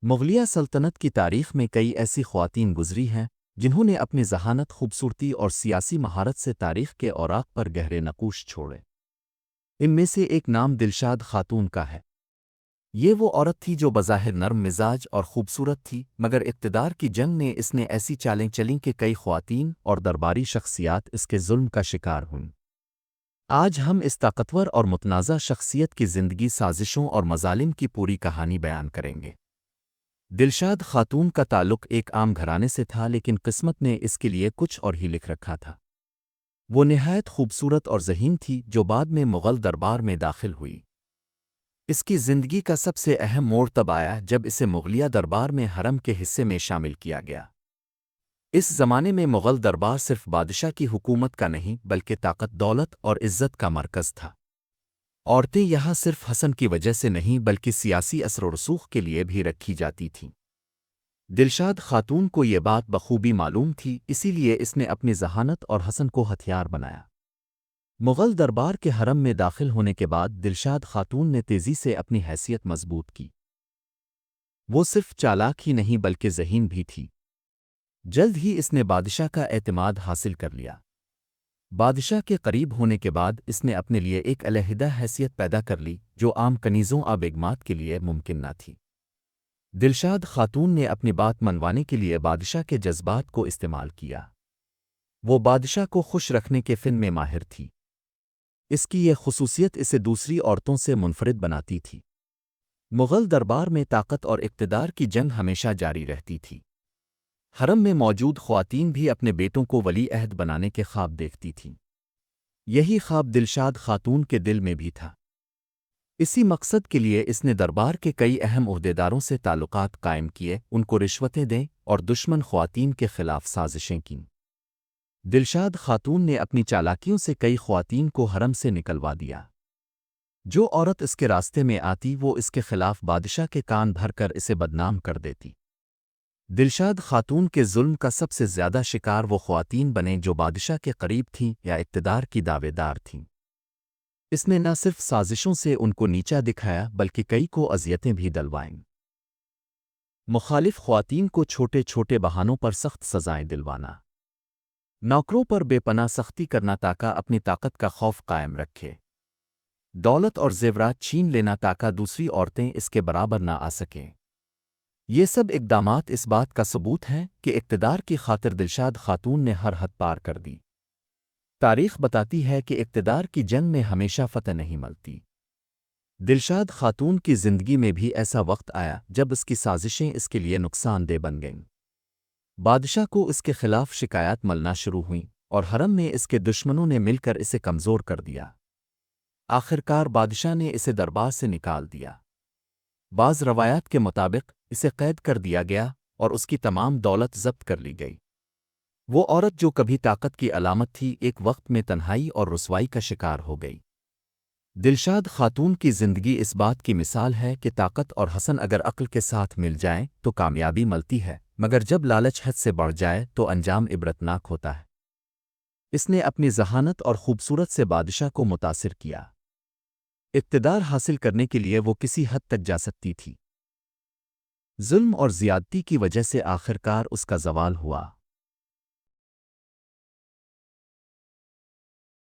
مغلیہ سلطنت کی تاریخ میں کئی ایسی خواتین گزری ہیں جنہوں نے اپنی ذہانت، خوبصورتی اور سیاسی مہارت سے تاریخ کے اوراق پر گہرے نقوش چھوڑے۔ ان میں سے ایک نام دلشاد خاتون کا ہے۔ یہ وہ عورت تھی جو بظاہر نرم مزاج اور خوبصورت تھی، مگر اقتدار کی جنگ نے اس نے ایسی چالیں چلیں کہ کئی خواتین اور درباری شخصیات اس کے ظلم کا شکار ہوئیں۔ آج ہم اس طاقتور اور متنازع شخصیت کی زندگی، سازشوں اور مظالم کی پوری کہانی بیان کریں گے۔ دلشاد خاتون کا تعلق ایک عام گھرانے سے تھا، لیکن قسمت نے اس کے لیے کچھ اور ہی لکھ رکھا تھا۔ وہ نہایت خوبصورت اور ذہین تھی، جو بعد میں مغل دربار میں داخل ہوئی۔ اس کی زندگی کا سب سے اہم موڑ تب آیا جب اسے مغلیہ دربار میں حرم کے حصے میں شامل کیا گیا۔ اس زمانے میں مغل دربار صرف بادشاہ کی حکومت کا نہیں بلکہ طاقت، دولت اور عزت کا مرکز تھا۔ عورتیں یہاں صرف حسن کی وجہ سے نہیں بلکہ سیاسی اثر و رسوخ کے لیے بھی رکھی جاتی تھیں۔ دلشاد خاتون کو یہ بات بخوبی معلوم تھی، اسی لیے اس نے اپنی ذہانت اور حسن کو ہتھیار بنایا۔ مغل دربار کے حرم میں داخل ہونے کے بعد دلشاد خاتون نے تیزی سے اپنی حیثیت مضبوط کی۔ وہ صرف چالاک ہی نہیں بلکہ ذہین بھی تھی۔ جلد ہی اس نے بادشاہ کا اعتماد حاصل کر لیا۔ بادشاہ کے قریب ہونے کے بعد اس نے اپنے لیے ایک علیحدہ حیثیت پیدا کر لی جو عام کنیزوں بیگمات کے لیے ممکن نہ تھی۔ دلشاد خاتون نے اپنی بات منوانے کے لیے بادشاہ کے جذبات کو استعمال کیا۔ وہ بادشاہ کو خوش رکھنے کے فن میں ماہر تھی۔ اس کی یہ خصوصیت اسے دوسری عورتوں سے منفرد بناتی تھی۔ مغل دربار میں طاقت اور اقتدار کی جنگ ہمیشہ جاری رہتی تھی۔ حرم میں موجود خواتین بھی اپنے بیٹوں کو ولی عہد بنانے کے خواب دیکھتی تھیں۔ یہی خواب دلشاد خاتون کے دل میں بھی تھا۔ اسی مقصد کے لیے اس نے دربار کے کئی اہم عہدیداروں سے تعلقات قائم کیے، ان کو رشوتیں دیں اور دشمن خواتین کے خلاف سازشیں کیں۔ دلشاد خاتون نے اپنی چالاکیوں سے کئی خواتین کو حرم سے نکلوا دیا۔ جو عورت اس کے راستے میں آتی وہ اس کے خلاف بادشاہ کے کان بھر کر اسے بدنام کر دیتی۔ دلشاد خاتون کے ظلم کا سب سے زیادہ شکار وہ خواتین بنے جو بادشاہ کے قریب تھیں یا اقتدار کی دعوے دار تھیں۔ اس نے نہ صرف سازشوں سے ان کو نیچا دکھایا بلکہ کئی کو اذیتیں بھی دلوائیں۔ مخالف خواتین کو چھوٹے چھوٹے بہانوں پر سخت سزائیں دلوانا، نوکروں پر بے پناہ سختی کرنا تاکہ اپنی طاقت کا خوف قائم رکھے، دولت اور زیورات چھین لینا تاکہ دوسری عورتیں اس کے برابر نہ آ سکیں۔ یہ سب اقدامات اس بات کا ثبوت ہیں کہ اقتدار کی خاطر دلشاد خاتون نے ہر حد پار کر دی۔ تاریخ بتاتی ہے کہ اقتدار کی جنگ میں ہمیشہ فتح نہیں ملتی۔ دلشاد خاتون کی زندگی میں بھی ایسا وقت آیا جب اس کی سازشیں اس کے لیے نقصان دہ بن گئیں۔ بادشاہ کو اس کے خلاف شکایات ملنا شروع ہوئیں اور حرم میں اس کے دشمنوں نے مل کر اسے کمزور کر دیا۔ آخرکار بادشاہ نے اسے دربار سے نکال دیا۔ بعض روایات کے مطابق اسے قید کر دیا گیا اور اس کی تمام دولت ضبط کر لی گئی۔ وہ عورت جو کبھی طاقت کی علامت تھی ایک وقت میں تنہائی اور رسوائی کا شکار ہو گئی۔ دلشاد خاتون کی زندگی اس بات کی مثال ہے کہ طاقت اور حسن اگر عقل کے ساتھ مل جائیں تو کامیابی ملتی ہے، مگر جب لالچ حد سے بڑھ جائے تو انجام عبرتناک ہوتا ہے۔ اس نے اپنی ذہانت اور خوبصورت سے بادشاہ کو متاثر کیا۔ اقتدار حاصل کرنے کے لیے وہ کسی حد تک جا سکتی تھی۔ ظلم اور زیادتی کی وجہ سے آخرکار اس کا زوال ہوا۔